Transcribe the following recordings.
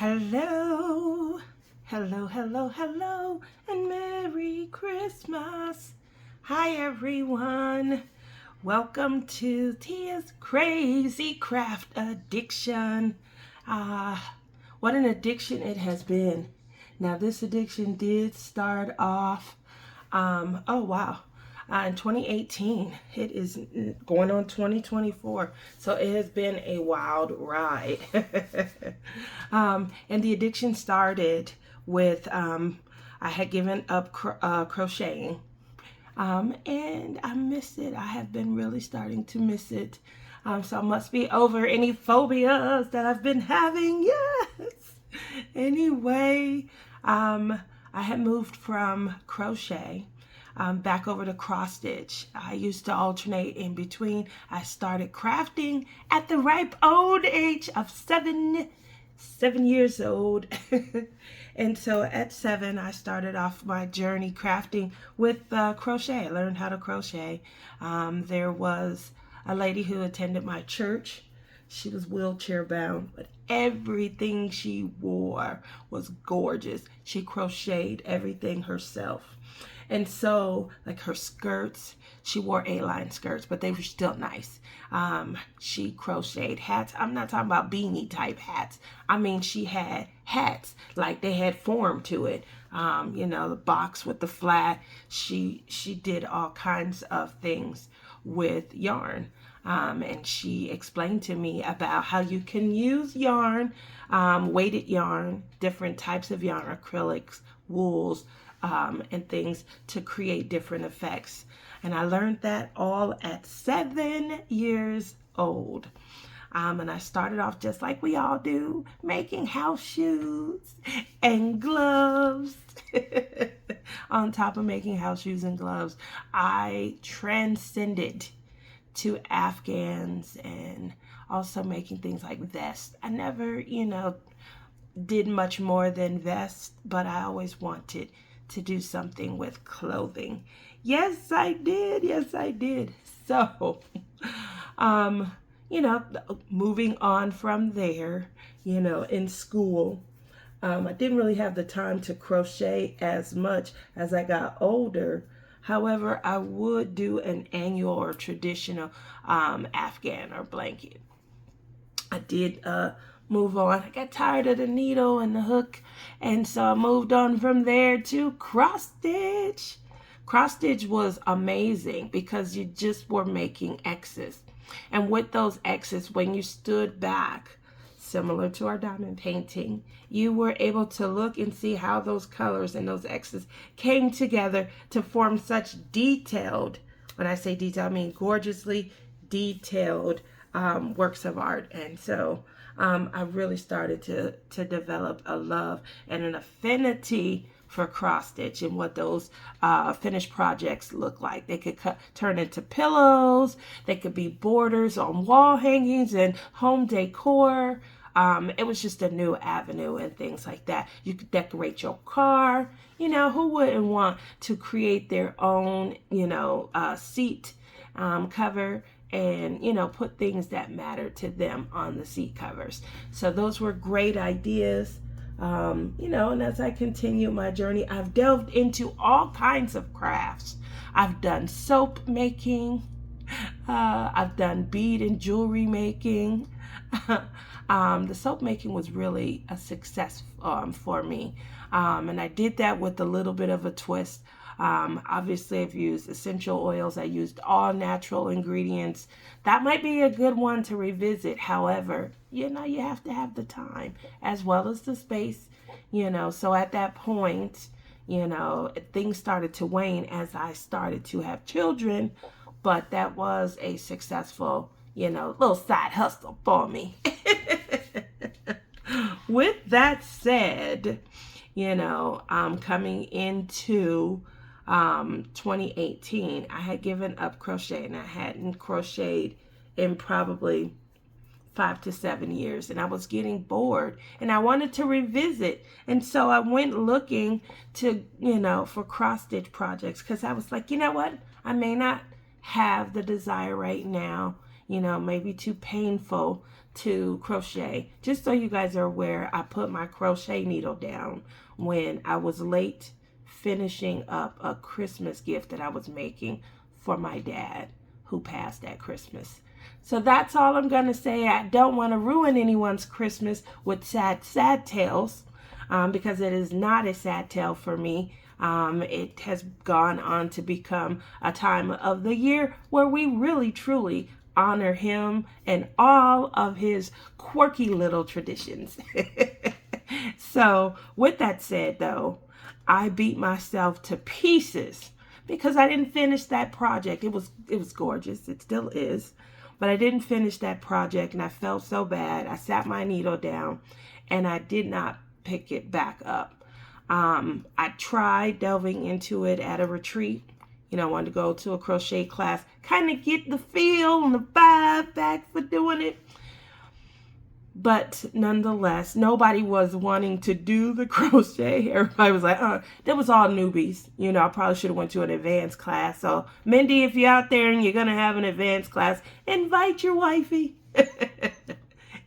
Hello, hello, hello, hello, and Merry Christmas. Hi, everyone. Welcome to Tia's Crazy Craft Addiction. What an addiction it has been. Now, this addiction did start off, in 2018. It is going on 2024. So it has been a wild ride. And the addiction started with, I had given up crocheting. And I miss it. I have been really starting to miss it. So I must be over any phobias that I've been having. Yes. Anyway, I had moved from crochet back over to cross stitch. I used to alternate in between. I started crafting at the ripe old age of seven years old. And so at 7, I started off my journey crafting with crochet. I learned how to crochet. There was a lady who attended my church. She was wheelchair bound, but everything she wore was gorgeous. She crocheted everything herself. And so, like her skirts, she wore A-line skirts, but they were still nice. She crocheted hats. I'm not talking about beanie type hats. I mean, she had hats, like they had form to it. The box with the flat. She did all kinds of things with yarn. And she explained to me about how you can use yarn, weighted yarn, different types of yarn, acrylics, wools, and things to create different effects. And I learned that all at 7 years old. And I started off just like we all do, making house shoes and gloves. On top of making house shoes and gloves, I transcended to Afghans and also making things like vests. I never, did much more than vests, but I always wanted to do something with clothing. Yes, I did. Yes, I did. So, moving on from there, in school, I didn't really have the time to crochet as much as I got older. However, I would do an annual or traditional Afghan or blanket. I did move on. I got tired of the needle and the hook, and so I moved on from there to cross stitch. Cross stitch was amazing because you just were making X's. And with those X's, when you stood back, similar to our diamond painting, you were able to look and see how those colors and those X's came together to form such detailed, when I say detailed, I mean gorgeously detailed works of art. And so I really started to develop a love and an affinity for cross stitch and what those finished projects look like. They could turn into pillows. They could be borders on wall hangings and home decor. It was just a new avenue and things like that. You could decorate your car. Who wouldn't want to create their own, seat cover and, put things that matter to them on the seat covers. So those were great ideas. And as I continue my journey, I've delved into all kinds of crafts. I've done soap making. I've done bead and jewelry making. The soap making was really a success for me. And I did that with a little bit of a twist. Obviously, I've used essential oils. I used all natural ingredients. That might be a good one to revisit. However, you have to have the time as well as the space, So at that point, things started to wane as I started to have children. But that was a successful, little side hustle for me. With that said, coming into 2018, I had given up crocheting. I hadn't crocheted in probably 5 to 7 years, and I was getting bored and I wanted to revisit. And so I went looking to, for cross stitch projects because I was like, you know what? I may not have the desire right now, you know, maybe too painful to crochet. Just so you guys are aware, I put my crochet needle down when I was late finishing up a Christmas gift that I was making for my dad who passed at Christmas. So that's all I'm going to say. I don't want to ruin anyone's Christmas with sad tales, because it is not a sad tale for me. It has gone on to become a time of the year where we really, truly honor him and all of his quirky little traditions. So with that said, though, I beat myself to pieces because I didn't finish that project. It was gorgeous. It still is. But I didn't finish that project, and I felt so bad. I sat my needle down, and I did not pick it back up. I tried delving into it at a retreat. You know, I wanted to go to a crochet class, kind of get the feel and the vibe back for doing it. But nonetheless, nobody was wanting to do the crochet. Everybody was like, that was all newbies. You know, I probably should have went to an advanced class. So, Mindy, if you're out there and you're going to have an advanced class, invite your wifey.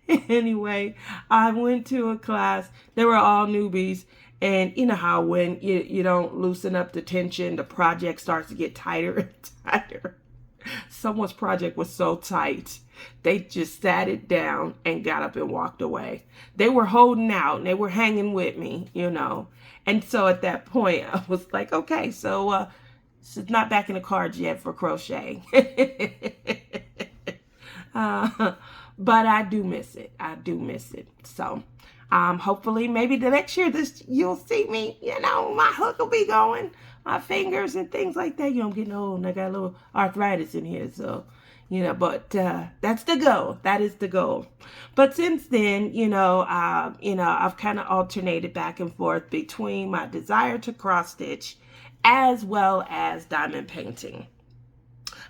Anyway, I went to a class. They were all newbies. And you know how when you don't loosen up the tension, the project starts to get tighter and tighter. Someone's project was so tight, they just sat it down and got up and walked away. They were holding out and they were hanging with me, you know. And so at that point, I was like, okay, so it's not back in the cards yet for crochet. But I do miss it. I do miss it. So hopefully maybe the next year you'll see me, you know, my hook will be going, my fingers and things like that. You know, I'm getting old and I got a little arthritis in here. So, you know, but that's the goal. That is the goal. But since then, you know, I've kind of alternated back and forth between my desire to cross stitch as well as diamond painting.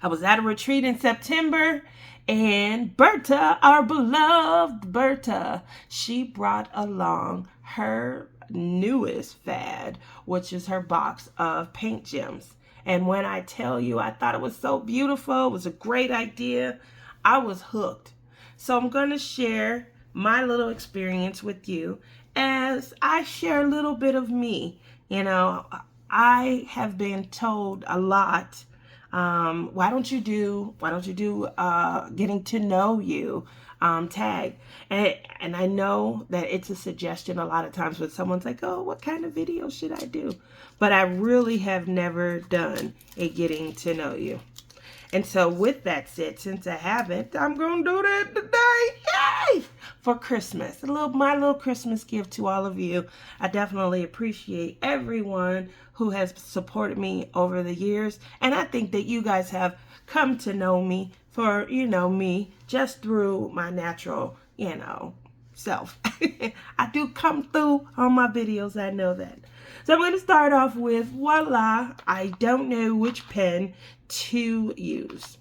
I was at a retreat in September, and Berta, our beloved Berta, she brought along her newest fad, which is her box of paint gems. And when I tell you, I thought it was so beautiful, it was a great idea, I was hooked. So I'm going to share my little experience with you as I share a little bit of me. You know, I have been told a lot, why don't you do getting to know you tag, and I know that it's a suggestion a lot of times when someone's like, oh, what kind of video should I do? But I really have never done a getting to know you. And so with that said, since I haven't, I'm going to do that today. Yay! For Christmas. My little Christmas gift to all of you. I definitely appreciate everyone who has supported me over the years. And I think that you guys have come to know me for, you know, me just through my natural, you know, self. I do come through on my videos. I know that. So I'm going to start off with, voila, I don't know which pen to use.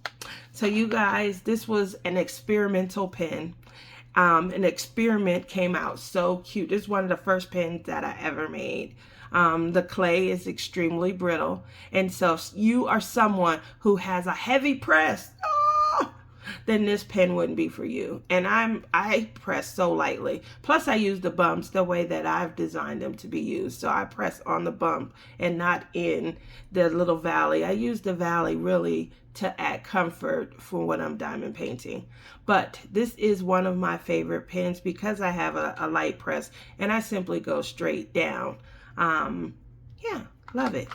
So you guys, this was an experimental pen. An experiment came out so cute. This is one of the first pens that I ever made. The clay is extremely brittle. And so if you are someone who has a heavy press, then this pen wouldn't be for you. And I press so lightly. Plus I use the bumps the way that I've designed them to be used. So I press on the bump and not in the little valley. I use the valley really to add comfort for when I'm diamond painting. But this is one of my favorite pens because I have a light press and I simply go straight down. Yeah, love it.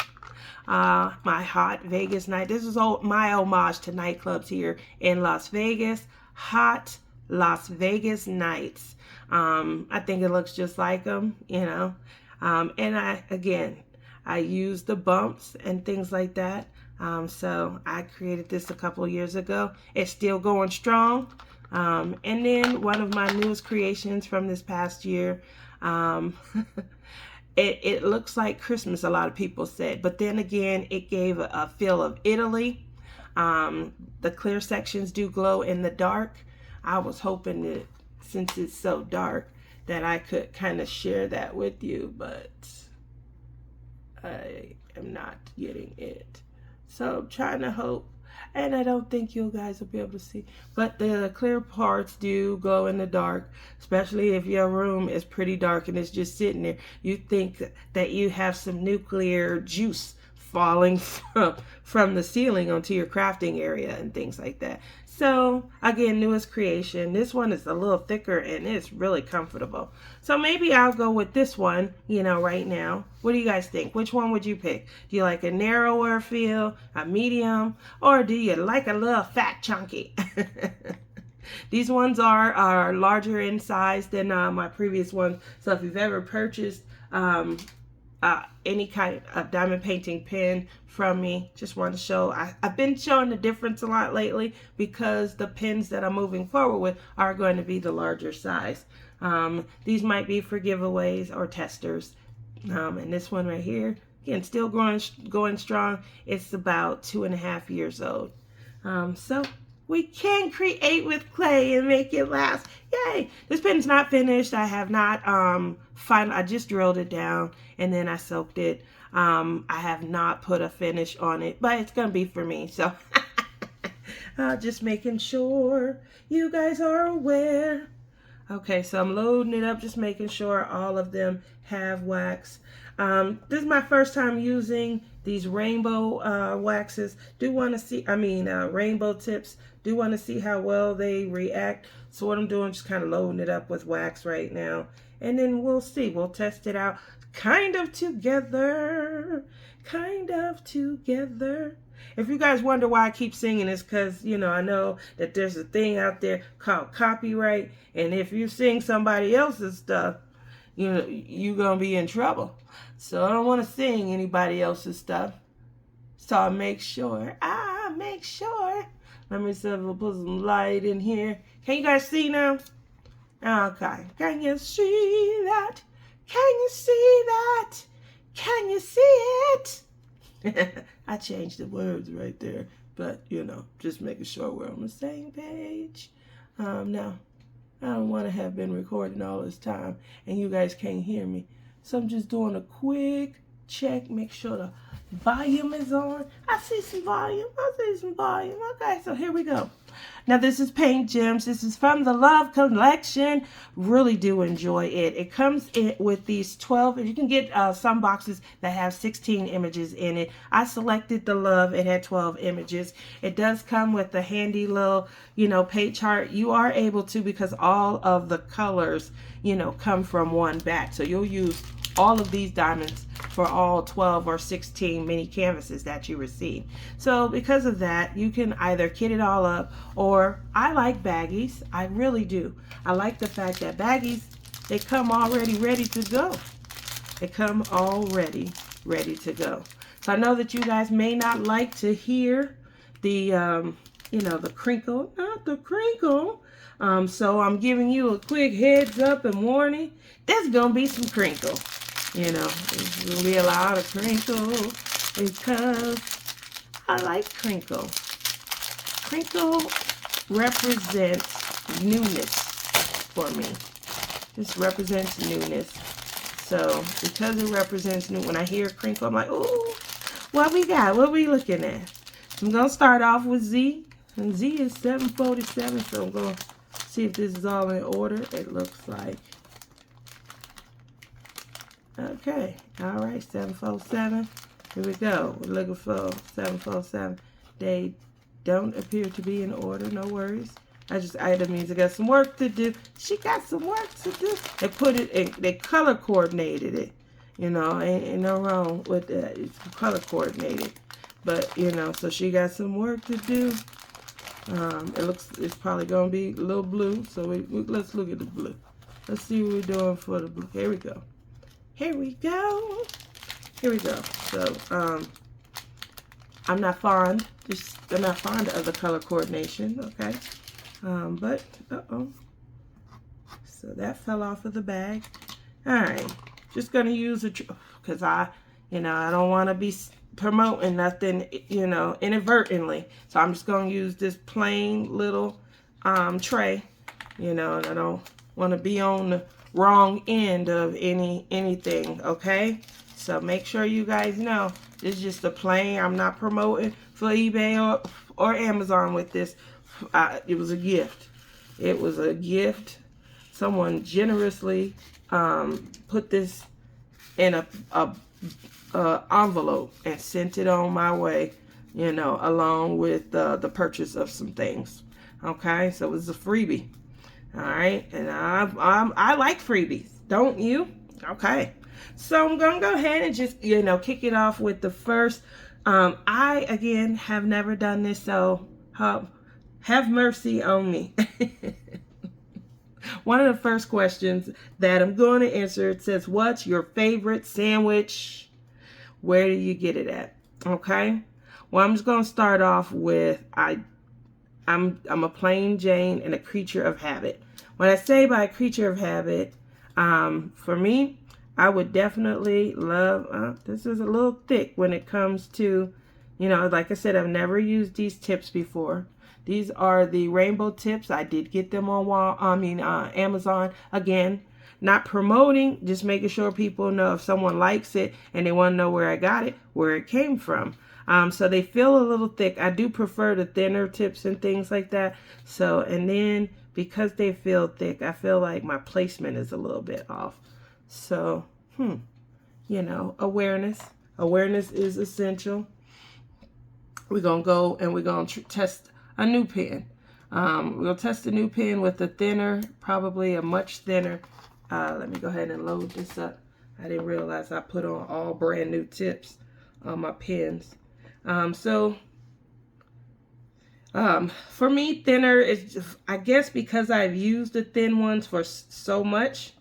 My hot Vegas night. This is my homage to nightclubs here in Las Vegas. Hot Las Vegas nights. I think it looks just like them, you know. And I use the bumps and things like that. So I created this a couple of years ago. It's still going strong. And then one of my newest creations from this past year, It looks like Christmas, a lot of people said, but then again, it gave a feel of Italy. The clear sections do glow in the dark. I was hoping that since it's so dark that I could kind of share that with you, but I am not getting it. So I'm trying to hope. and I don't think you guys will be able to see, but the clear parts do glow in the dark, especially if your room is pretty dark and it's just sitting there. You think that you have some nuclear juice falling from the ceiling onto your crafting area and things like that. So again, newest creation. This one is a little thicker and it's really comfortable. So maybe I'll go with this one, you know, right now. What do you guys think? Which one would you pick? Do you like a narrower feel, a medium, or do you like a little fat chunky? These ones are larger in size than my previous ones. So if you've ever purchased any kind of diamond painting pen from me, just want to show, I've been showing the difference a lot lately because the pens that I'm moving forward with are going to be the larger size. These might be for giveaways or testers. And this one right here, again, still going strong. It's about 2.5 years old. So we can create with clay and make it last. Yay! This pen's not finished. I have not I just drilled it down and then I soaked it. I have not put a finish on it, but it's gonna be for me. So just making sure you guys are aware. Okay, so I'm loading it up, just making sure all of them have wax. This is my first time using these rainbow waxes. Do want to see, rainbow tips. Do want to see how well they react. So what I'm doing, just kind of loading it up with wax right now. And then we'll see. We'll test it out kind of together. Kind of together. If you guys wonder why I keep singing, it's because, you know, I know that there's a thing out there called copyright. And if you sing somebody else's stuff, you know, you're going to be in trouble. So I don't want to sing anybody else's stuff. So I make sure. Let me see if we'll put some light in here. Can you guys see now? Okay. Can you see that? Can you see that? Can you see it? I changed the words right there. But, you know, just making sure we're on the same page. Now, I don't want to have been recording all this time and you guys can't hear me. So I'm just doing a quick check, make sure the volume is on. I see some volume. Okay, so here we go. Now this is Paint Gems. This is from the Love Collection. Really do enjoy it. It comes in with these 12. You can get some boxes that have 16 images in it. I selected the Love. It had 12 images. It does come with a handy little, you know, paint chart. You are able to, because all of the colors, you know, come from one batch. So you'll use all of these diamonds for all 12 or 16 mini canvases that you receive. So because of that, you can either kit it all up, or I like baggies. I really do. I like the fact that baggies, they come already ready to go. They come already ready to go. So I know that you guys may not like to hear the, you know, the crinkle, not the crinkle. So I'm giving you a quick heads up and warning. There's gonna be some crinkle. You know, there's gonna be a lot of crinkle because I like crinkle. Crinkle represents newness for me. This represents newness. So because it represents new, when I hear crinkle, I'm like, ooh, what we got? What we looking at? I'm gonna start off with Z, and Z is 747. So I'm gonna see if this is all in order. It looks like. Okay, all right, 747. Here we go. We're looking for 747. They don't appear to be in order. No worries. That means I got some work to do. She got some work to do. They put it in, they color coordinated it. You know, ain't no wrong with that. It's color coordinated. But, you know, so she got some work to do. It's probably going to be a little blue. So let's look at the blue. Let's see what we're doing for the blue. Here we go. Here we go. Here we go. So, I'm not fond of the color coordination, okay? But, so that fell off of the bag. All right, just gonna use because I don't want to be promoting nothing, you know, inadvertently. So I'm just gonna use this plain little tray, you know, and I don't want to be on the wrong end of anything, okay? So make sure you guys know It's just a plain. I'm not promoting for eBay or Amazon with this. It was a gift. It was a gift. Someone generously put this in a envelope and sent it on my way, you know, along with the purchase of some things. Okay, so it was a freebie. All right, and I like freebies, don't you? Okay, so I'm gonna go ahead and just, you know, kick it off with the first. I again have never done this, so have mercy on me. One of the first questions that I'm going to answer, it says, what's your favorite sandwich? Where do you get it at? Okay. Well, I'm just going to start off with, I'm a plain Jane and a creature of habit. When I say by a creature of habit, for me, I would definitely love, this is a little thick when it comes to, you know, like I said, I've never used these tips before. These are the rainbow tips. I did get them on Amazon. Again, not promoting, just making sure people know if someone likes it and they want to know where I got it, where it came from. So they feel a little thick. I do prefer the thinner tips and things like that. So, and then because they feel thick, I feel like my placement is a little bit off. So, you know, awareness. Awareness is essential. We're going to go and we're going to test a new pen. We'll test a new pen with a thinner, probably a much thinner. Let me go ahead and load this up. I didn't realize I put on all brand new tips on my pens. For me, thinner is just, I guess because I've used the thin ones for so much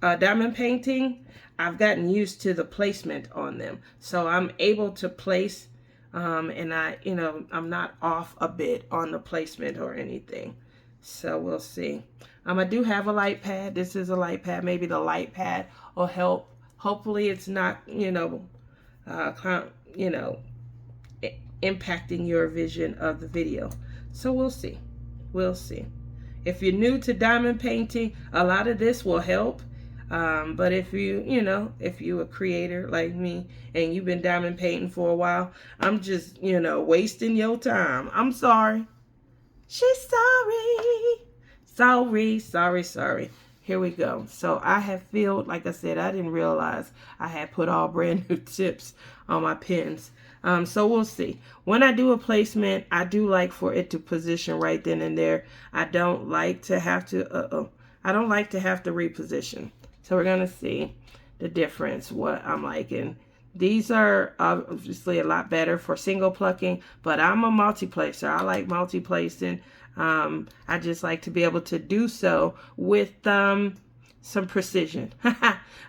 diamond painting, I've gotten used to the placement on them. So I'm able to place and I'm not off a bit on the placement or anything. So we'll see. I do have a light pad. This is a light pad. Maybe the light pad will help. Hopefully it's not, impacting your vision of the video. So we'll see. We'll see. If you're new to diamond painting, a lot of this will help. But if if you're a creator like me and you've been diamond painting for a while, I'm just, wasting your time. I'm sorry. She's sorry. Here we go. So I have filled, like I said, I didn't realize I had put all brand new tips on my pens. So we'll see. When I do a placement, I do like for it to position right then and there. I don't like to have to reposition. So we're going to see the difference, what I'm liking. These are obviously a lot better for single plucking, but I'm a multi-placer. I like multi-placing. I just like to be able to do so with some precision.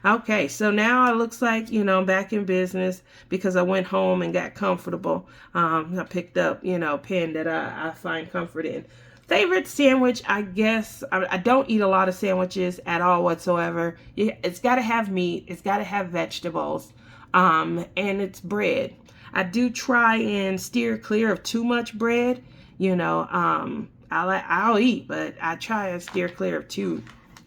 Okay, so now it looks like, I'm back in business because I went home and got comfortable. I picked up, a pen that I find comfort in. Favorite sandwich, I guess, I don't eat a lot of sandwiches at all whatsoever. It's got to have meat. It's got to have vegetables. And it's bread. I do try and steer clear of too much bread. I'll eat, but I try and steer clear of too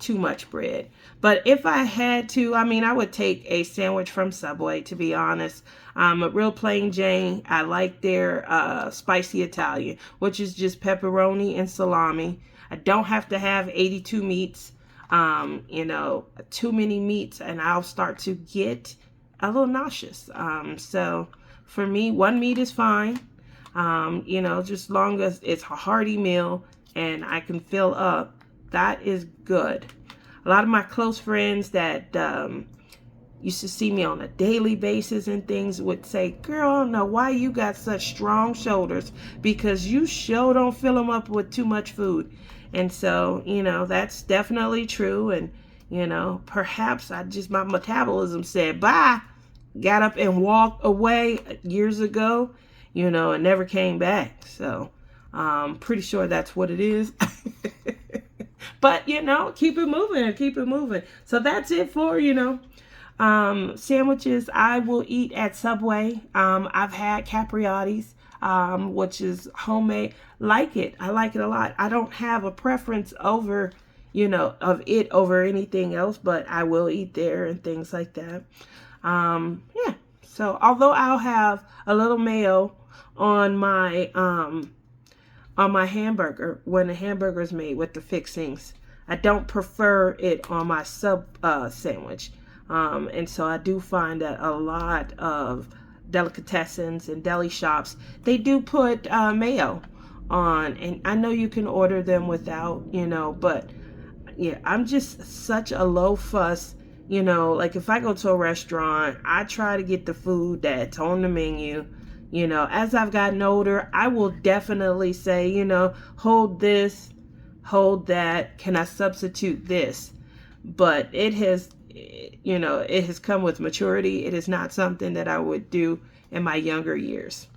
much bread. But if I had to, I would take a sandwich from Subway, to be honest. A real plain Jane. I like their spicy Italian, which is just pepperoni and salami. I don't have to have 82 meats. Too many meats and I'll start to get a little nauseous. So for me, one meat is fine. Just long as it's a hearty meal and I can fill up, that is good. A lot of my close friends that used to see me on a daily basis and things would say, girl, I don't know why you got such strong shoulders, because you sure don't fill them up with too much food. And so, that's definitely true. And, perhaps my metabolism said, bye, got up and walked away years ago, and never came back. So I'm pretty sure that's what it is. But, keep it moving. So that's it for, sandwiches. I will eat at Subway. I've had capriottis, which is homemade. Like it. I like it a lot. I don't have a preference over, of it over anything else, but I will eat there and things like that. Yeah. So although I'll have a little mayo on my hamburger when the hamburger is made with the fixings, I don't prefer it on my sub sandwich. And so I do find that a lot of delicatessens and deli shops, they do put mayo on, and I know you can order them without, but yeah, I'm just such a low fuss, like if I go to a restaurant, I try to get the food that's on the menu. As I've gotten older, I will definitely say, hold this, hold that, can I substitute this? But it has come with maturity. It is not something that I would do in my younger years.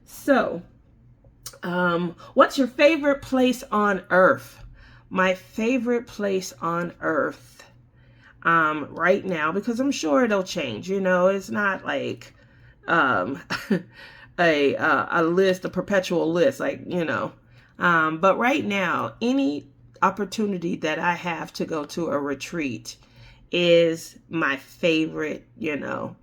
So, what's your favorite place on earth? My favorite place on earth right now, because I'm sure it'll change. It's not like a list, a perpetual list, but right now, any opportunity that I have to go to a retreat is my favorite,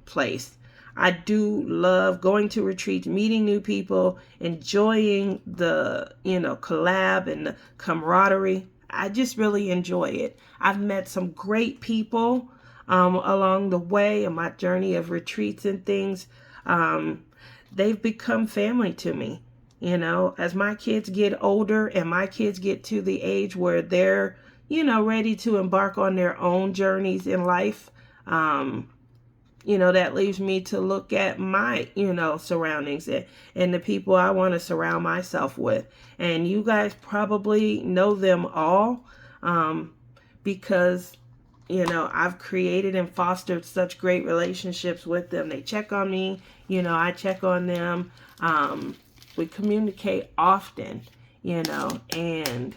place. I do love going to retreats, meeting new people, enjoying the, collab and the camaraderie. I just really enjoy it. I've met some great people along the way in my journey of retreats and things. They've become family to me. As my kids get older and my kids get to the age where they're, ready to embark on their own journeys in life, that leaves me to look at my, surroundings and the people I want to surround myself with. And you guys probably know them all because, I've created and fostered such great relationships with them. They check on me, I check on them. We communicate often, and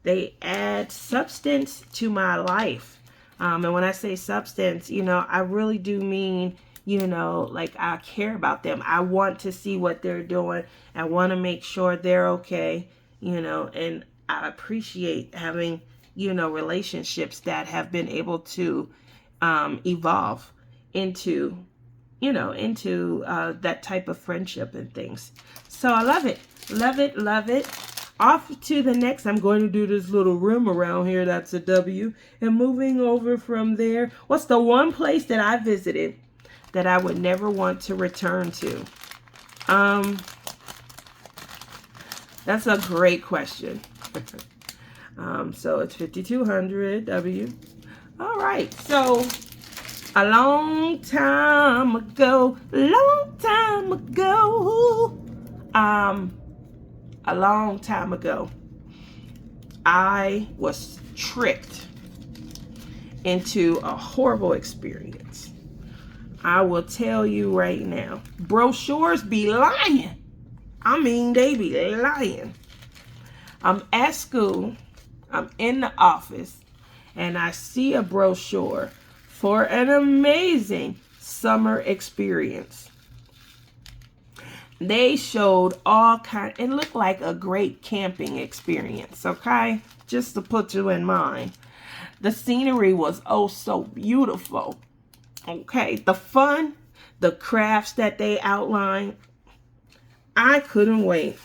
they add substance to my life. And when I say substance, I really do mean, like I care about them. I want to see what they're doing. I want to make sure they're okay, and I appreciate having, relationships that have been able to evolve into that type of friendship and things. So I love it. Love it. Love it. Off to the next. I'm going to do this little rim around here. That's a W. And moving over from there, what's the one place that I visited that I would never want to return to? That's a great question. So it's 5200 W. All right. So a long time ago, I was tricked into a horrible experience. I will tell you right now, brochures be lying. I mean, they be lying. I'm at school, I'm in the office, and I see a brochure for an amazing summer experience. They showed all kinds, it looked like a great camping experience, okay? Just to put you in mind. The scenery was oh so beautiful, okay? The fun, the crafts that they outlined, I couldn't wait.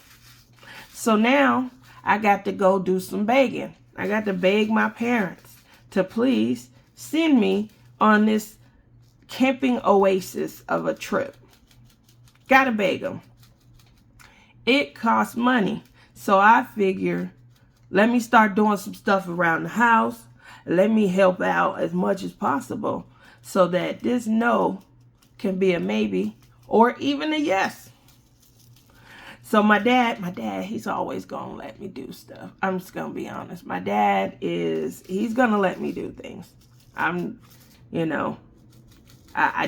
So now I got to go do some begging. I got to beg my parents to please send me on this camping oasis of a trip. Gotta beg them. It costs money. So I figure, let me start doing some stuff around the house. Let me help out as much as possible so that this no can be a maybe or even a yes. So my dad, he's always gonna let me do stuff. I'm just gonna be honest. My dad he's gonna let me do things. I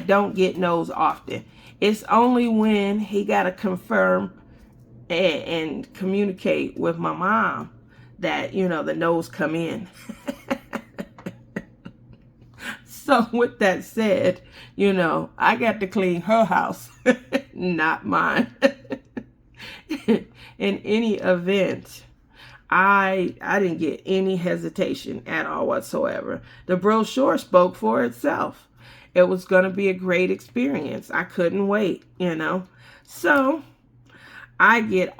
don't get no's often. It's only when he got to confirm and communicate with my mom that, the no's come in. So with that said, I got to clean her house, not mine. In any event, I didn't get any hesitation at all whatsoever. The brochure spoke for itself. It was going to be a great experience. I couldn't wait, you know. So I get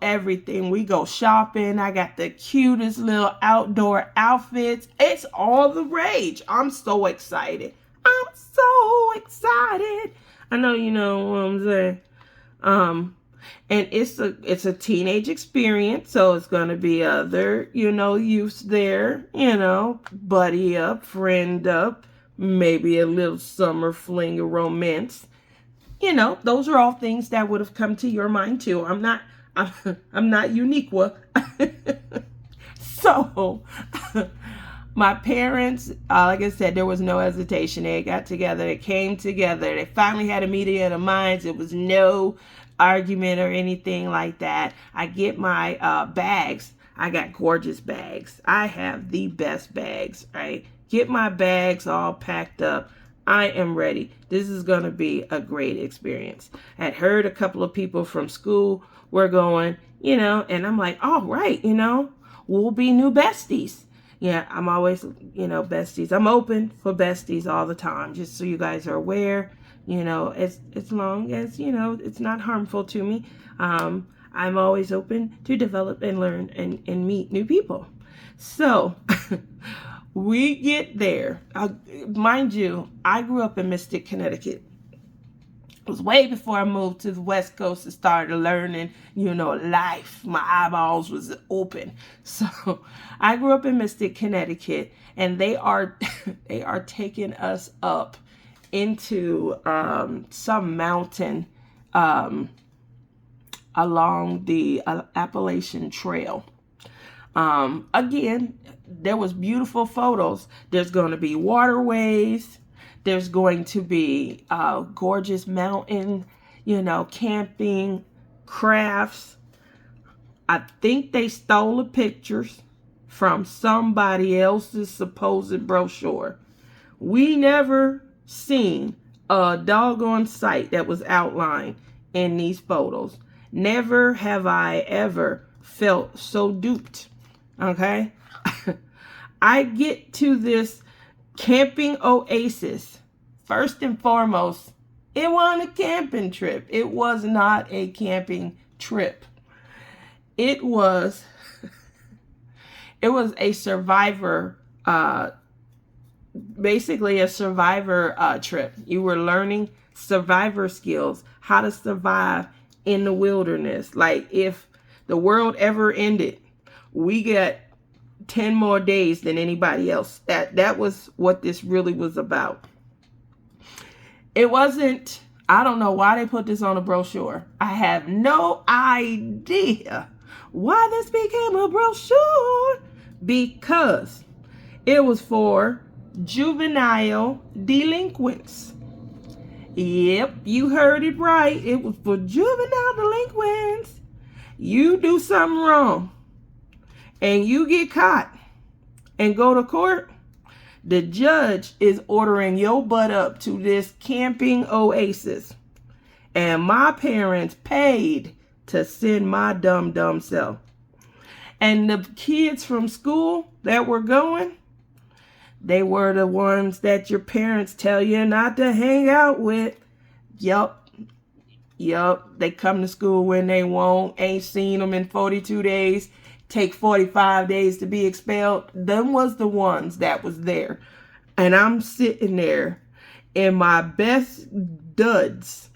everything. We go shopping. I got the cutest little outdoor outfits. It's all the rage. I'm so excited. I'm so excited. I know you know what I'm saying. And it's a teenage experience, so it's gonna be other, youths there, buddy up, friend up, maybe a little summer fling of romance. Those are all things that would have come to your mind too. I'm not unique. So my parents, like I said, there was no hesitation. They got together, they came together, they finally had a meeting of the minds. It was no argument or anything like that. I get my bags. I got gorgeous bags. I have the best bags, right? Get my bags all packed up. I am ready. This is going to be a great experience. I had heard a couple of people from school were going, and I'm like, all right, we'll be new besties. Yeah, I'm always, besties. I'm open for besties all the time, just so you guys are aware. As long as, it's not harmful to me. I'm always open to develop and learn and meet new people. So we get there. Mind you, I grew up in Mystic, Connecticut. It was way before I moved to the West Coast and started learning, life. My eyeballs was open. So I grew up in Mystic, Connecticut, and they are taking us up into some mountain along the Appalachian Trail. Again, there was beautiful photos. There's going to be waterways. There's going to be gorgeous mountain, camping, crafts. I think they stole the pictures from somebody else's supposed brochure. We never seen a doggone site that was outlined in these photos. Never have I ever felt so duped. Okay? I get to this camping oasis. First and foremost, it wasn't a camping trip. It was not a camping trip. It was a survivor, basically a survivor trip. You were learning survivor skills, how to survive in the wilderness. Like if the world ever ended, we got 10 more days than anybody else. That was what this really was about. It wasn't, I don't know why they put this on a brochure. I have no idea why this became a brochure, because it was for juvenile delinquents. Yep, you heard it right. It was for juvenile delinquents. You do something wrong and you get caught and go to court, the judge is ordering your butt up to this camping oasis. And my parents paid to send my dumb self. And the kids from school that were going, they were the ones that your parents tell you not to hang out with. Yup. They come to school when they want, ain't seen them in 42 days. Take 45 days to be expelled. Them was the ones that was there. And I'm sitting there in my best duds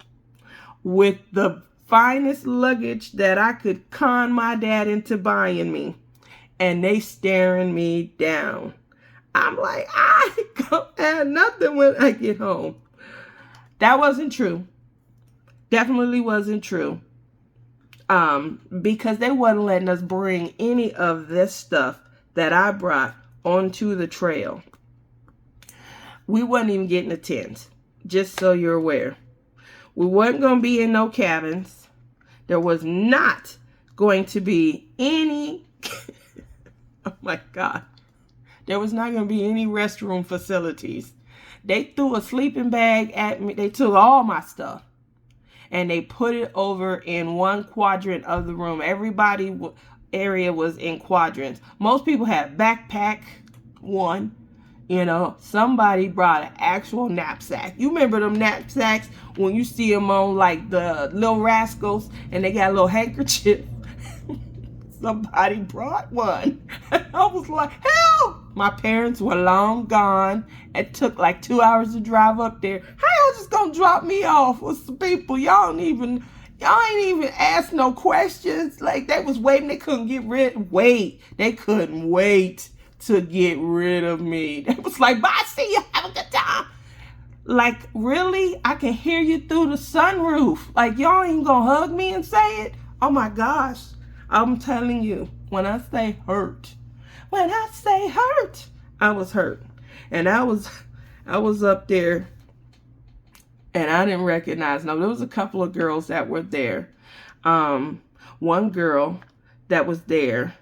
with the finest luggage that I could con my dad into buying me. And they staring me down. I'm like, I ain't gonna have nothing when I get home. That wasn't true. Definitely wasn't true. Because they wasn't letting us bring any of this stuff that I brought onto the trail. We wasn't even getting a tent, just so you're aware. We wasn't going to be in no cabins. There was not going to be any, oh my God. There was not going to be any restroom facilities. They threw a sleeping bag at me. They took all my stuff. And they put it over in one quadrant of the room. Area was in quadrants. Most people had backpack 1, You know, somebody brought an actual knapsack. You remember them knapsacks when you see them on like the Little Rascals and they got a little handkerchief? Somebody brought one. And I was like, help! My parents were long gone. It took like 2 hours to drive up there. How y'all just gonna drop me off with some people? Y'all ain't even ask no questions. Like, they was waiting. They couldn't They couldn't wait to get rid of me. They was like, bye, see you, have a good time. Like, really? I can hear you through the sunroof. Like, y'all ain't gonna hug me and say it? Oh my gosh. I'm telling you, when I say hurt, I was hurt. And I was up there and I didn't recognize. No, there was a couple of girls that were there. One girl that was there,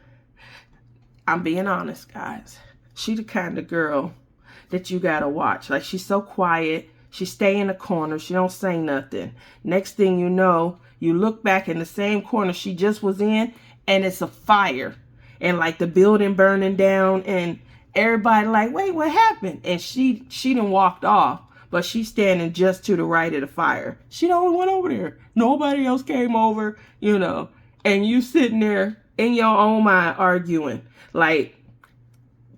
I'm being honest, guys. She the kind of girl that you gotta watch. Like, she's so quiet. She stay in the corner. She don't say nothing. Next thing you know, you look back in the same corner she just was in, and it's a fire. And like the building burning down, and everybody like, wait, what happened? And she done walked off, but she's standing just to the right of the fire. She the only one over there. Nobody else came over, you know. And you sitting there in your own mind arguing. Like,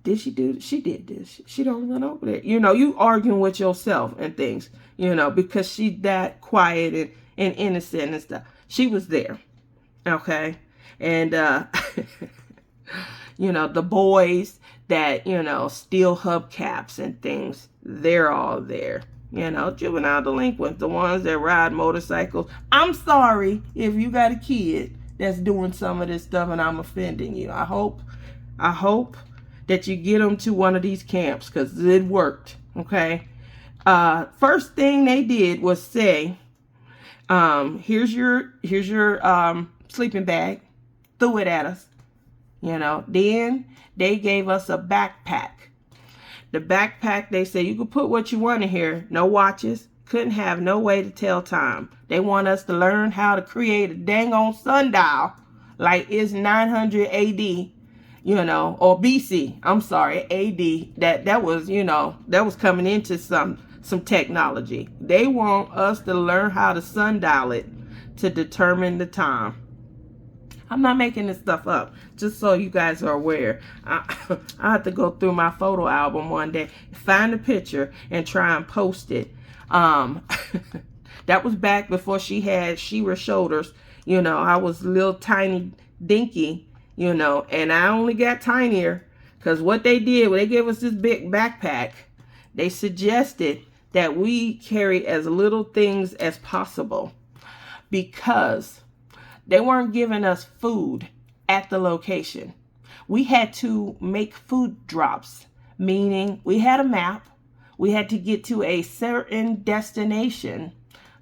did she do this? She did this. She don't run over there. You know, you arguing with yourself and things, you know, because she that quiet and innocent and stuff. She was there. Okay. And, you know, the boys that, you know, steal hubcaps and things, they're all there. You know, juvenile delinquents, the ones that ride motorcycles. I'm sorry if you got a kid that's doing some of this stuff and I'm offending you. I hope that you get them to one of these camps, because it worked. Okay. First thing they did was say, here's your sleeping bag. Threw it at us. You know, then they gave us a backpack. The backpack, they said you could put what you want in here. No watches. Couldn't have no way to tell time. They want us to learn how to create a dang on sundial like it's 900 AD, you know, or BC. I'm sorry, AD. That was, you know, that was coming into some technology. They want us to learn how to sundial it to determine the time. I'm not making this stuff up, just so you guys are aware. I have to go through my photo album one day, find a picture, and try and post it. That was back before she had Shira shoulders. You know, I was a little tiny dinky, you know, and I only got tinier because what they did, when they gave us this big backpack, they suggested that we carry as little things as possible because they weren't giving us food at the location. We had to make food drops, meaning we had a map. We had to get to a certain destination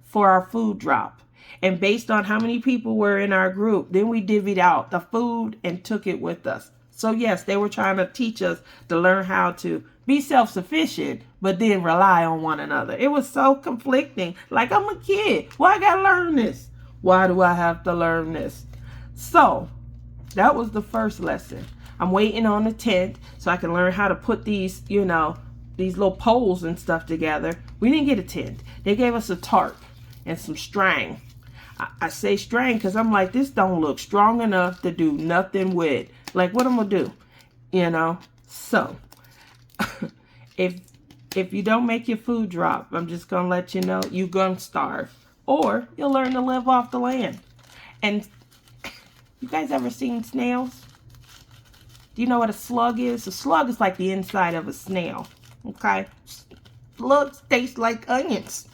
for our food drop. And based on how many people were in our group, then we divvied out the food and took it with us. So yes, they were trying to teach us to learn how to be self-sufficient, but then rely on one another. It was so conflicting. Like, I'm a kid. Why I gotta learn this? Why do I have to learn this? So that was the first lesson. I'm waiting on the tent so I can learn how to put these, you know, these little poles and stuff together. We didn't get a tent. They gave us a tarp and some string. I say string because I'm like, this don't look strong enough to do nothing with. Like, what I'm gonna do? You know? So if you don't make your food drop, I'm just gonna let you know you're gonna starve. Or you'll learn to live off the land. And you guys ever seen snails? Do you know what a slug is? A slug is like the inside of a snail. Okay? Slugs taste like onions.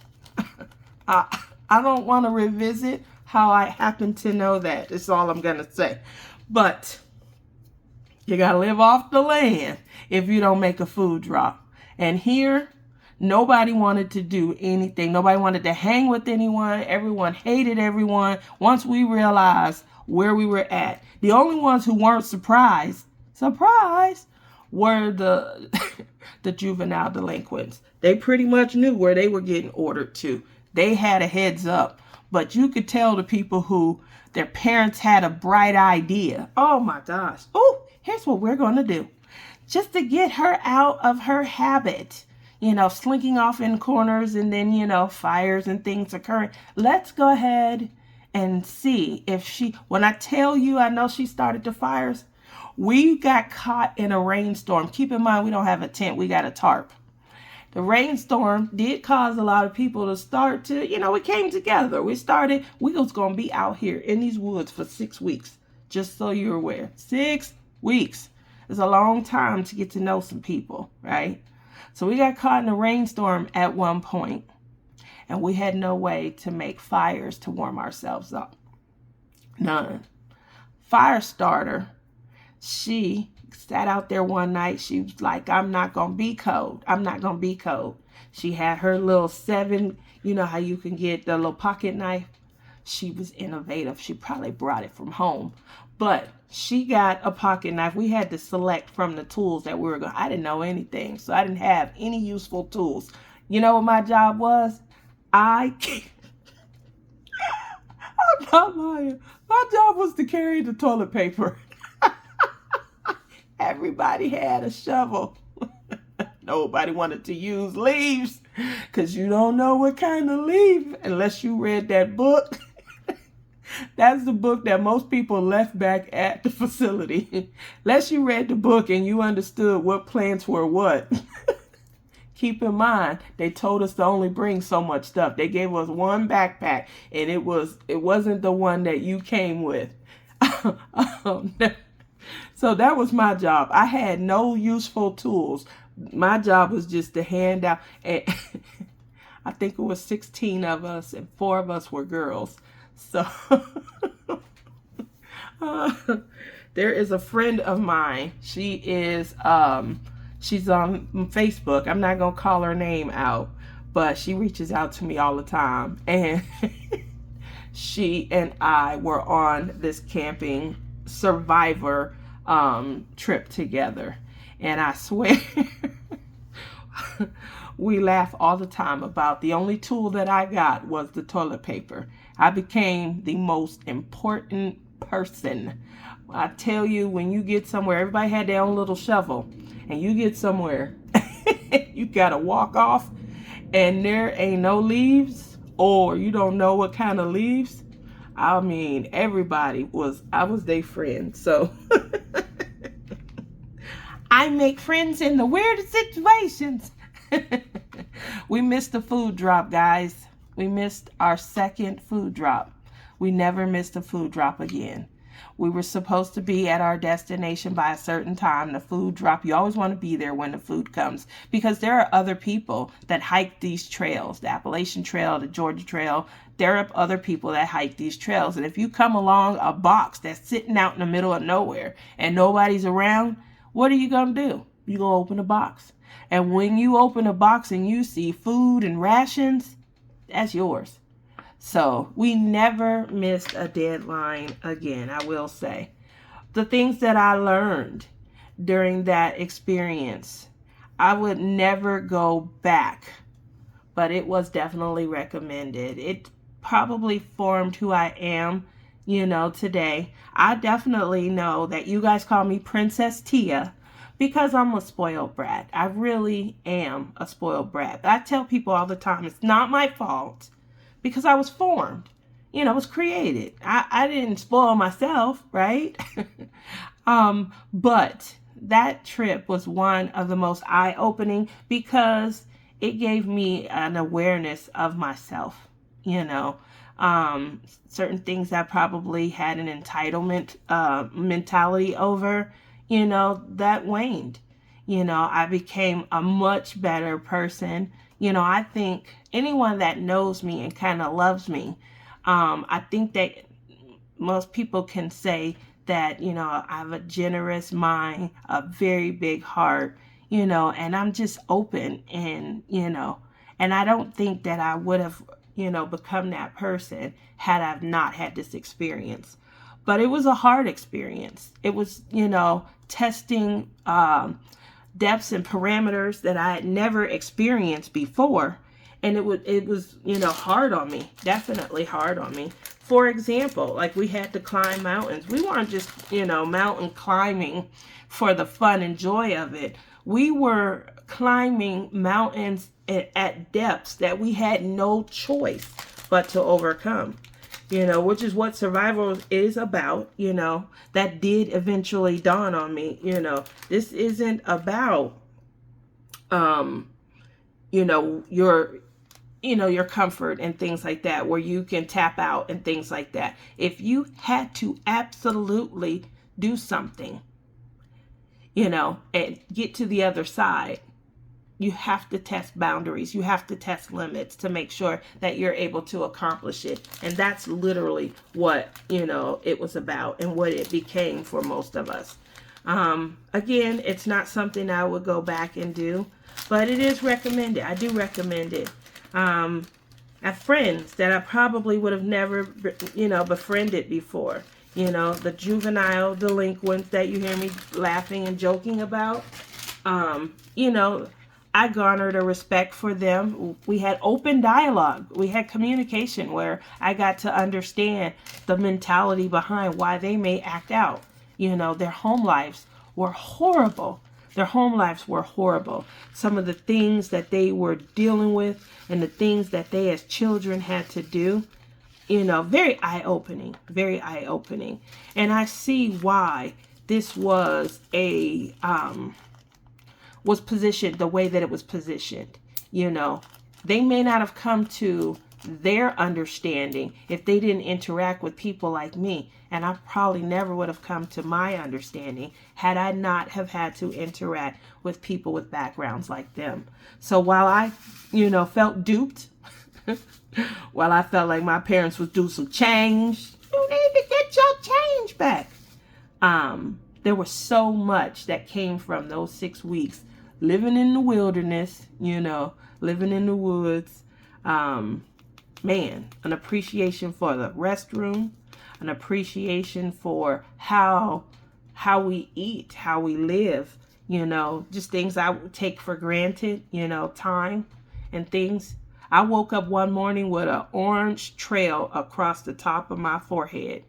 I don't want to revisit how I happen to know that. That's all I'm going to say. But you got to live off the land if you don't make a food drop. And here, nobody wanted to do anything. Nobody wanted to hang with anyone. Everyone hated everyone. Once we realized where we were at, the only ones who weren't surprised, were the juvenile delinquents. They pretty much knew where they were getting ordered to. They had a heads up. But you could tell the people who their parents had a bright idea. Oh my gosh. Oh, here's what we're going to do. just to get her out of her habit, you know, slinking off in corners and then, you know, fires and things occurring. Let's go ahead and see if she, when I tell you, I know she started the fires. We got caught in a rainstorm. Keep in mind, we don't have a tent. We got a tarp. The rainstorm did cause a lot of people to start to, you know, we came together. We was going to be out here in these woods for 6 weeks, just so you're aware. 6 weeks is a long time to get to know some people, right? So we got caught in a rainstorm at one point, and we had no way to make fires to warm ourselves up. None. Fire starter, she sat out there one night. She was like, I'm not going to be cold. I'm not going to be cold. She had her little 7, you know how you can get the little pocket knife? She was innovative. She probably brought it from home. But she got a pocket knife. We had to select from the tools that we were going to. I didn't know anything, so I didn't have any useful tools. You know what my job was? I'm not lying. My job was to carry the toilet paper. Everybody had a shovel. Nobody wanted to use leaves because you don't know what kind of leaf unless you read that book. That's the book that most people left back at the facility. Unless you read the book and you understood what plants were what. Keep in mind, they told us to only bring so much stuff. They gave us one backpack, and it wasn't the one that you came with. So that was my job. I had no useful tools. My job was just to hand out. And I think it was 16 of us, and 4 of us were girls. So there is a friend of mine. She is she's on Facebook. I'm not gonna call her name out, but she reaches out to me all the time. And she and I were on this camping survivor trip together, and I swear we laugh all the time about the only tool that I got was the toilet paper. I became the most important person. I tell you, when you get somewhere, everybody had their own little shovel, and you get somewhere, you gotta walk off, and there ain't no leaves, or you don't know what kind of leaves. I mean, I was their friend. So I make friends in the weirdest situations. We missed the food drop, guys. We missed our second food drop. We never missed a food drop again. We were supposed to be at our destination by a certain time. The food drop, you always want to be there when the food comes, because there are other people that hike these trails, the Appalachian Trail, the Georgia Trail. There are other people that hike these trails. And if you come along a box that's sitting out in the middle of nowhere and nobody's around, what are you going to do? You're going to open a box. And when you open a box and you see food and rations, that's yours. So we never missed a deadline again, I will say. The things that I learned during that experience, I would never go back, but it was definitely recommended. It probably formed who I am, today. I definitely know that you guys call me Princess Tia because I'm a spoiled brat. I really am a spoiled brat. I tell people all the time, it's not my fault because I was formed. I was created. I didn't spoil myself, right? But that trip was one of the most eye-opening because it gave me an awareness of myself, certain things I probably had an entitlement mentality over, that waned. I became a much better person. I think anyone that knows me and kind of loves me, I think that most people can say that, I have a generous mind, a very big heart, and I'm just open and I don't think that I would have, become that person had I not had this experience. But it was a hard experience. It was, testing depths and parameters that I had never experienced before. And it was, hard on me, definitely hard on me. For example, like we had to climb mountains. We weren't just, mountain climbing for the fun and joy of it. We were climbing mountains at depths that we had no choice but to overcome, which is what survival is about. That did eventually dawn on me. This isn't about, your comfort and things like that, where you can tap out and things like that. If you had to absolutely do something, and get to the other side, you have to test boundaries. You have to test limits to make sure that you're able to accomplish it. And that's literally what, it was about and what it became for most of us. Again, it's not something I would go back and do, but it is recommended. I do recommend it. I have friends that I probably would have never, befriended before. The juvenile delinquents that you hear me laughing and joking about. I garnered a respect for them. We had open dialogue. We had communication where I got to understand the mentality behind why they may act out. Their home lives were horrible. Their home lives were horrible. Some of the things that they were dealing with and the things that they as children had to do, very eye-opening, very eye-opening. And I see why this was was positioned the way that it was positioned. They may not have come to their understanding if they didn't interact with people like me. And I probably never would have come to my understanding had I not have had to interact with people with backgrounds like them. So while I, felt duped, while I felt like my parents would do some change, you need to get your change back. There was so much that came from those 6 weeks living in the wilderness, living in the woods. An appreciation for the restroom, an appreciation for how we eat, how we live, just things I would take for granted, time and things. I woke up one morning with an orange trail across the top of my forehead.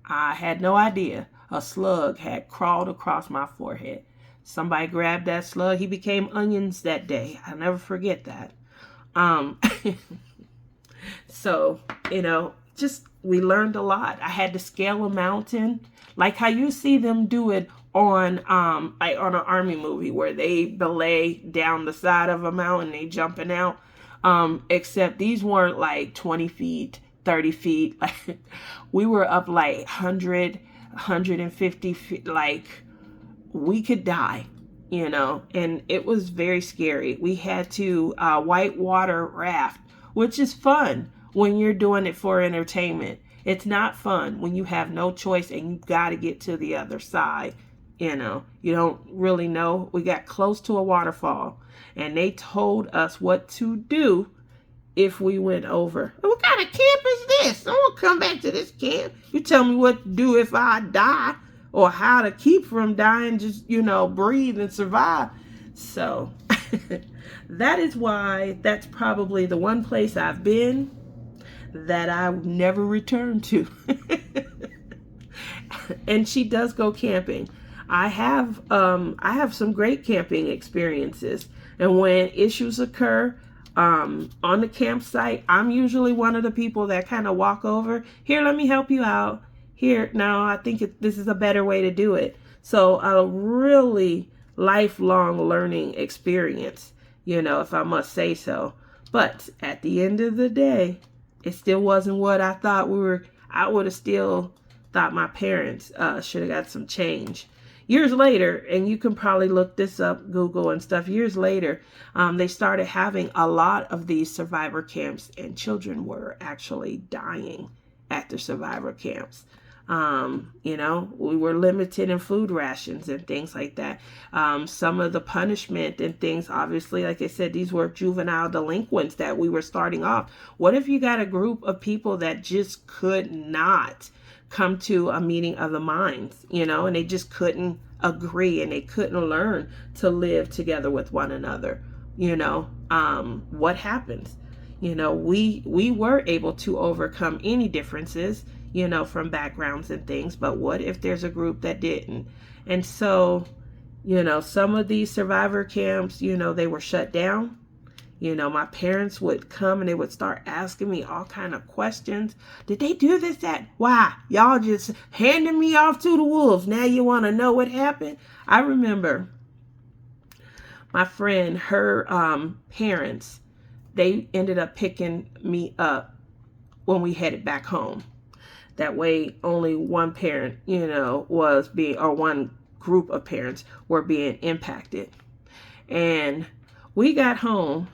I had no idea a slug had crawled across my forehead. Somebody grabbed that slug. He became onions that day. I'll never forget that. So, just we learned a lot. I had to scale a mountain, like how you see them do it on like on an army movie where they belay down the side of a mountain, they jumping out. Except these weren't like 20 feet, 30 feet. Like we were up like 100, 150 feet. Like we could die, and it was very scary. We had to whitewater raft, which is fun when you're doing it for entertainment. It's not fun when you have no choice and you got to get to the other side. You don't really know. We got close to a waterfall and they told us what to do if we went over. What kind of camp is this? I won't come back to this camp. You tell me what to do if I die or how to keep from dying, just, breathe and survive. So that is why that's probably the one place I've been that I never return to. And she does go camping. I have some great camping experiences. And when issues occur on the campsite, I'm usually one of the people that kind of walk over. Here, let me help you out. Here, now I think this is a better way to do it. So a really lifelong learning experience, if I must say so. But at the end of the day, it still wasn't what I thought I would have still thought my parents should have got some change. Years later, and you can probably look this up, Google and stuff, years later, they started having a lot of these survivor camps, and children were actually dying at the survivor camps. We were limited in food rations and things like that. Some of the punishment and things, obviously, like I said, these were juvenile delinquents that we were starting off. What if you got a group of people that just could not come to a meeting of the minds, and they just couldn't agree and they couldn't learn to live together with one another? What happens? You know, we were able to overcome any differences, you know, from backgrounds and things. But what if there's a group that didn't? And so, you know, some of these survivor camps, you know, they were shut down. You know, my parents would come and they would start asking me all kind of questions. Did they do this, that? Why? Y'all just handing me off to the wolves. Now you want to know what happened? I remember my friend, her parents, they ended up picking me up when we headed back home. That way only one parent, you know, was being, or one group of parents were being impacted. And we got home,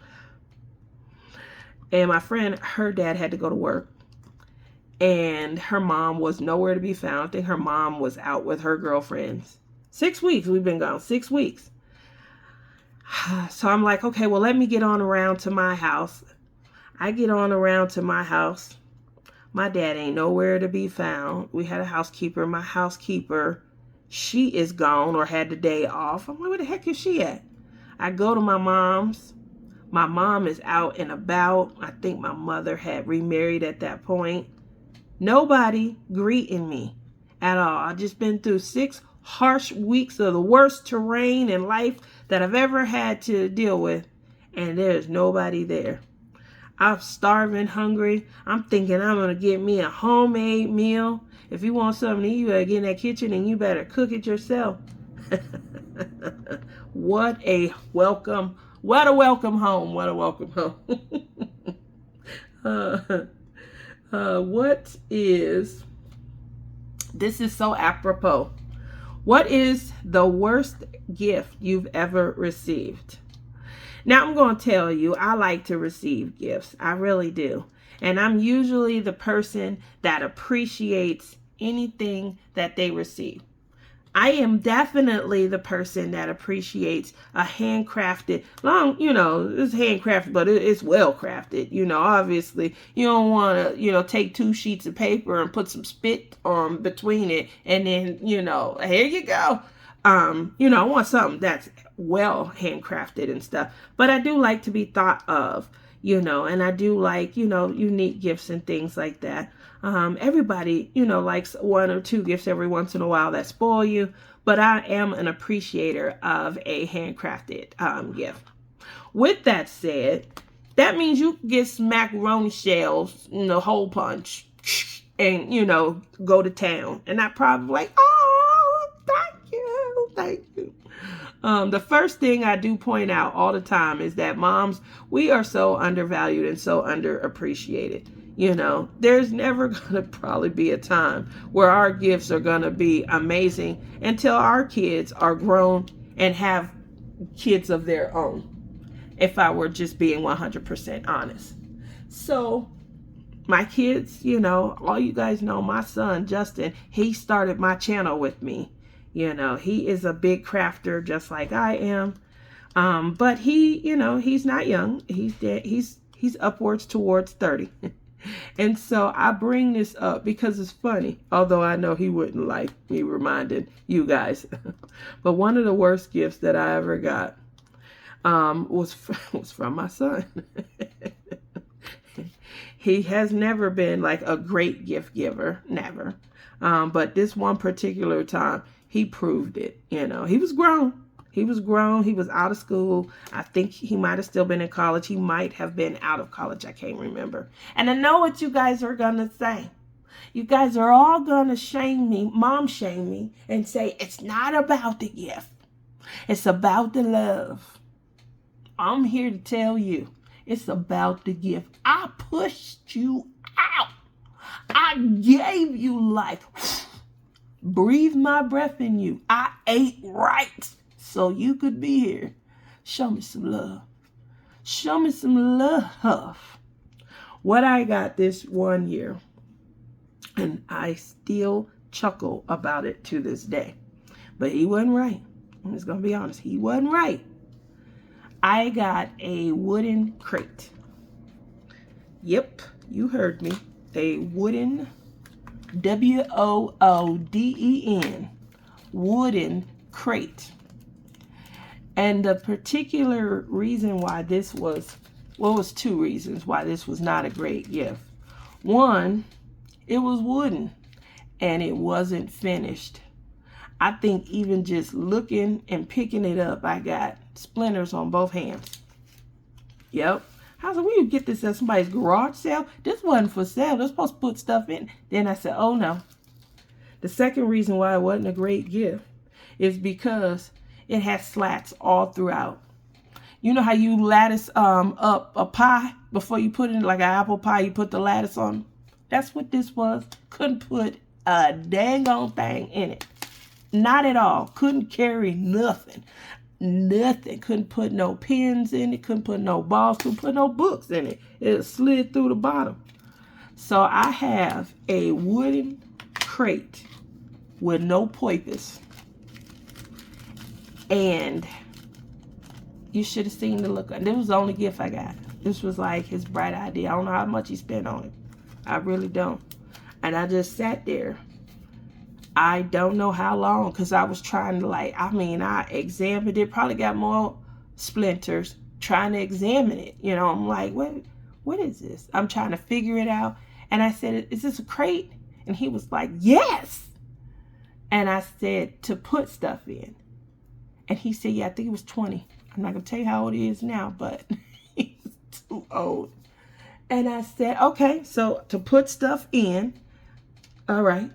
and my friend, her dad had to go to work, and her mom was nowhere to be found. I think her mom was out with her girlfriends. 6 weeks, we've been gone, 6 weeks. So I'm like, okay, well, let me get on around to my house. I get on around to my house. My dad ain't nowhere to be found. We had a housekeeper. My housekeeper, she is gone or had the day off. I'm like, where the heck is she at? I go to my mom's. My mom is out and about. I think my mother had remarried at that point. Nobody greeting me at all. I've just been through 6 harsh weeks of the worst terrain in life that I've ever had to deal with. And there's nobody there. I'm starving, hungry. I'm thinking I'm going to get me a homemade meal. If you want something to eat, you better get in that kitchen and you better cook it yourself. What a welcome home. What a welcome home. This is so apropos. What is the worst gift you've ever received? Now, I'm going to tell you, I like to receive gifts. I really do. And I'm usually the person that appreciates anything that they receive. I am definitely the person that appreciates a handcrafted, it's handcrafted, but it's well crafted. You know, obviously, you don't want to, take 2 sheets of paper and put some spit between it and then, here you go. I want something that's well handcrafted and stuff. But I do like to be thought of, and I do like, unique gifts and things like that. Everybody, likes 1 or 2 gifts every once in a while that spoil you, but I am an appreciator of a handcrafted gift. With that said, that means you can get some macaroni shells, hole punch, and, go to town. And I probably like, oh, thank you. The first thing I do point out all the time is that moms, we are so undervalued and so underappreciated. There's never going to probably be a time where our gifts are going to be amazing until our kids are grown and have kids of their own, if I were just being 100% honest. So my kids, all you guys know, my son, Justin, he started my channel with me. He is a big crafter just like I am. But he, he's not young. He's upwards towards 30. And so I bring this up because it's funny, although I know he wouldn't like me reminding you guys. But one of the worst gifts that I ever got was from my son. He has never been like a great gift giver, never. But this one particular time, he proved it. He was grown. He was out of school. I think he might have still been in college. He might have been out of college. I can't remember. And I know what you guys are going to say. You guys are all going to shame me, mom shame me, and say, it's not about the gift. It's about the love. I'm here to tell you, it's about the gift. I pushed you out. I gave you life. Breathe my breath in you. I ate right so you could be here. Show me some love. Show me some love. What I got this one year, and I still chuckle about it to this day, but he wasn't right. I'm just going to be honest. He wasn't right. I got a wooden crate. Yep, you heard me. A wooden, WOODEN, wooden crate. And the particular reason why this was Well, it was 2 reasons why this was not a great gift. One, it was wooden and it wasn't finished. I think even just looking and picking it up, I got splinters on both hands. Yep. I was like, where you get this at somebody's garage sale? This wasn't for sale. They're supposed to put stuff in. Then I said, oh no. The second reason why it wasn't a great gift is because it has slats all throughout. You know how you lattice up a pie before you put it in, like an apple pie, you put the lattice on? That's what this was. Couldn't put a dang on thing in it. Not at all. Couldn't carry nothing. Nothing. Couldn't put no pens in it. Couldn't put no balls. Couldn't put no books in it. It slid through the bottom. So I have a wooden crate with no purpose. And you should have seen the look. This was the only gift I got. This was like his bright idea. I don't know how much he spent on it. I really don't. And I just sat there. I don't know how long, because I was trying to I examined it, probably got more splinters, trying to examine it. You know, I'm like, what is this? I'm trying to figure it out. And I said, is this a crate? And he was like, yes. And I said, to put stuff in. And he said, yeah, I think it was 20. I'm not going to tell you how old he is now, but he's too old. And I said, okay, so to put stuff in, all right.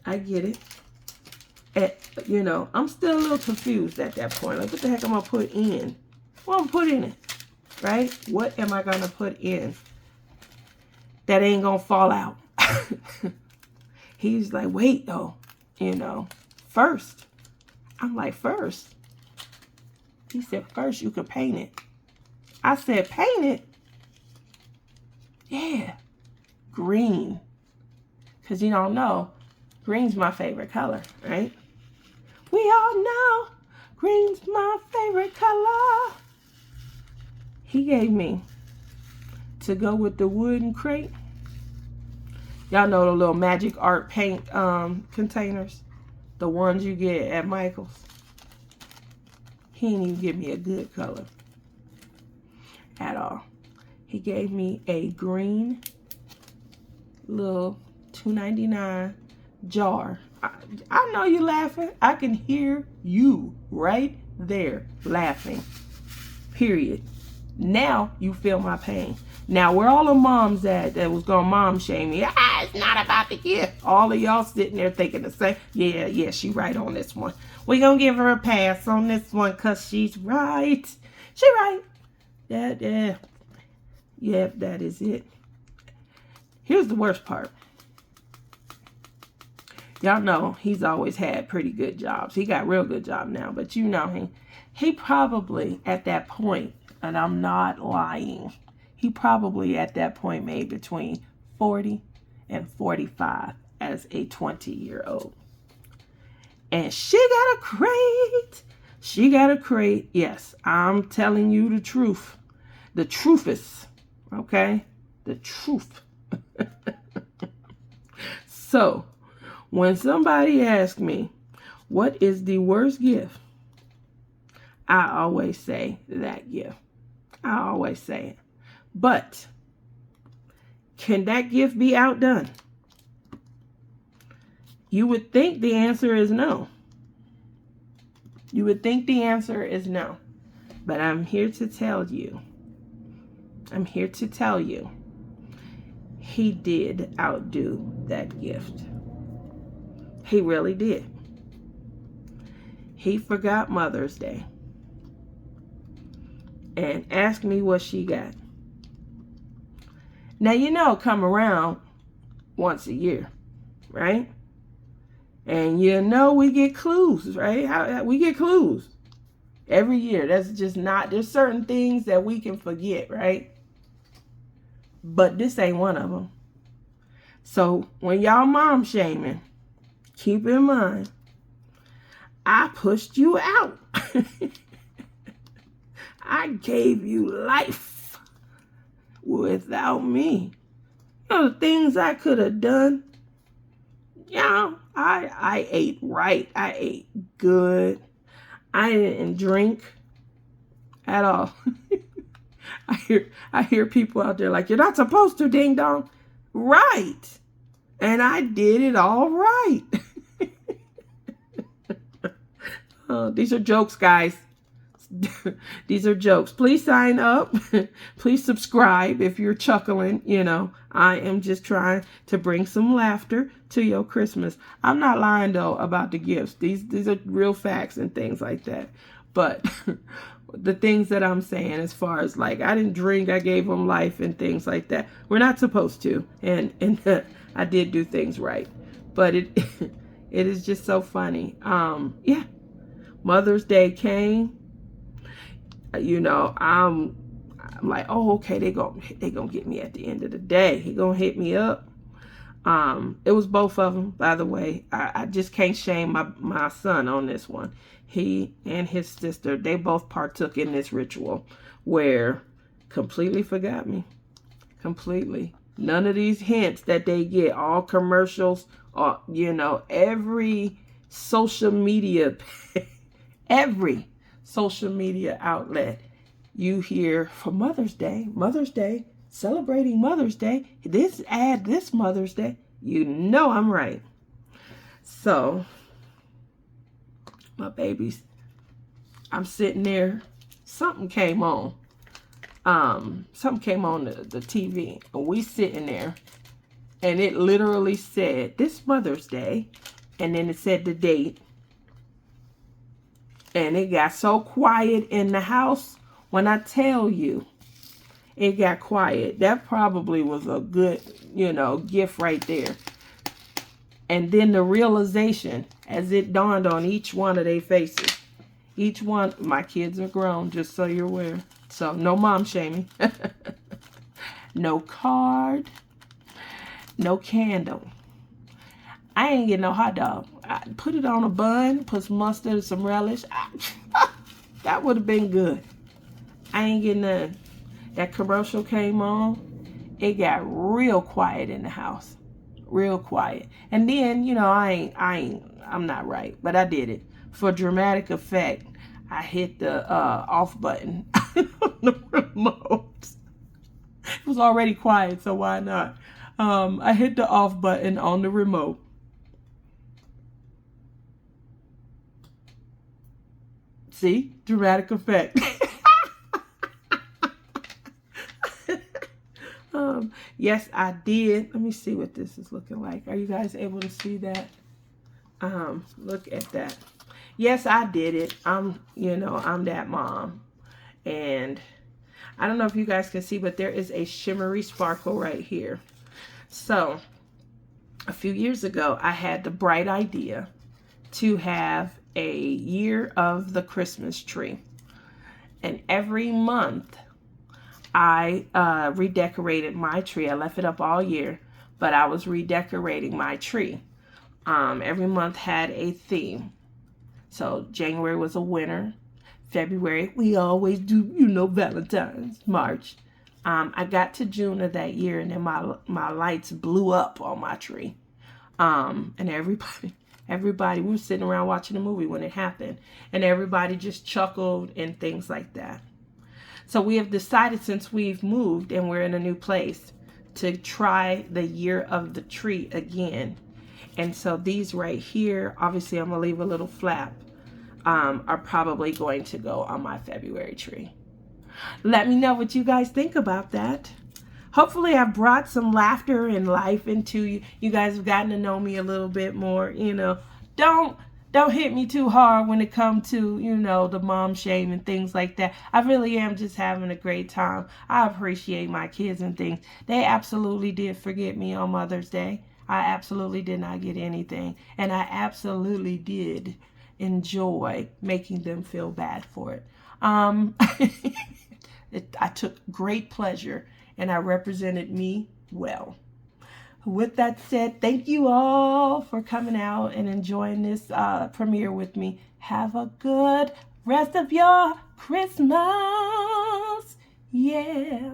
I get it. And, you know, I'm still a little confused at that point. Like, what the heck am I going to put in? What am I put in it? Right? What am I going to put in that ain't going to fall out? He's like, wait, though. You know, first. I'm like, first? He said, first you could paint it. I said, paint it? Yeah. Green. Because you don't know. Green's my favorite color, right? We all know green's my favorite color. He gave me, to go with the wooden crate, y'all know the little magic art paint containers, the ones you get at Michael's. He didn't even give me a good color at all. He gave me a green little $2.99 jar. I know you're laughing. I can hear you right there laughing. Period. Now you feel my pain. Now where all the moms at that was gonna mom shame me? It's not about the gift. All of y'all sitting there thinking the same. Yeah, she right on this one. We're gonna give her a pass on this one because she's right. She right. Yeah, that is it. Here's the worst part. Y'all know he's always had pretty good jobs. He got a real good job now, but you know he probably at that point, and I'm not lying, he probably at that point made between 40 and 45 as a 20-year-old. And she got a crate. She got a crate. Yes, I'm telling you the truth. The truthest, okay? The truth. So, when somebody asks me, what is the worst gift? I always say that gift. I always say it. But, can that gift be outdone? You would think the answer is no. You would think the answer is no. But I'm here to tell you. He did outdo that gift. He really did. He forgot Mother's Day and asked me what she got. Now, you know, come around once a year, right? And you know we get clues, right? We get clues every year. That's just not, there's certain things that we can forget, right? But this ain't one of them. So when y'all mom shaming, keep in mind, I pushed you out. I gave you life without me. You know, the things I could have done. You know, I ate right. I ate good. I didn't drink at all. I hear people out there like, you're not supposed to, ding dong. Right. And I did it all right. These are jokes, guys. These are jokes. Please sign up. Please subscribe if you're chuckling. You know, I am just trying to bring some laughter to your Christmas. I'm not lying, though, about the gifts. These are real facts and things like that. But the things that I'm saying as far as like, I didn't drink, I gave them life and things like that. We're not supposed to. And I did do things right. But it is just so funny. Yeah. Mother's Day came. You know, I'm like, oh, okay, they gonna get me at the end of the day. He gonna hit me up. It was both of them, by the way. I just can't shame my son on this one. He and his sister, they both partook in this ritual where completely forgot me. Completely. None of these hints that they get, all commercials, or, you know, every social media, every social media outlet you hear for Mother's Day, celebrating Mother's Day, this Mother's Day, you know I'm right. So, my babies, I'm sitting there, something came on. Something came on the TV, and we sitting there, and it literally said, this Mother's Day, and then it said the date. And it got so quiet in the house. When I tell you, it got quiet. That probably was a good, you know, gift right there. And then the realization, as it dawned on each one of their faces. Each one, my kids are grown, just so you're aware. So, no mom shaming. No card. No candle. I ain't getting no hot dog. I put it on a bun, put some mustard and some relish. That would have been good. I ain't getting none. That commercial came on. It got real quiet in the house. Real quiet. And then, you know, I'm not right, but I did it. For dramatic effect, I hit the off button on the remote. It was already quiet, so why not? I hit the off button on the remote. See? Dramatic effect. Yes, I did. Let me see what this is looking like. Are you guys able to see that? Look at that. Yes, I did it. You know, I'm that mom. And I don't know if you guys can see, but there is a shimmery sparkle right here. So, a few years ago, I had the bright idea to have a year of the Christmas tree. And every month, I redecorated my tree. I left it up all year, but I was redecorating my tree. Every month had a theme. So January was a winter. February, we always do, you know, Valentine's. March. I got to June of that year, and then my lights blew up on my tree. And everybody, we were sitting around watching a movie when it happened, and everybody just chuckled and things like that. So we have decided, since we've moved and we're in a new place, to try the year of the tree again. And so these right here, obviously I'm gonna leave a little flap, are probably going to go on my February tree. Let me know what you guys think about that. Hopefully I've brought some laughter and life into you. You guys have gotten to know me a little bit more. You know, don't hit me too hard when it comes to, you know, the mom shame and things like that. I really am just having a great time. I appreciate my kids and things. They absolutely did forget me on Mother's Day. I absolutely did not get anything. And I absolutely did enjoy making them feel bad for it. I took great pleasure, and I represented me well. With that said, thank you all for coming out and enjoying this premiere with me. Have a good rest of your Christmas. Yeah.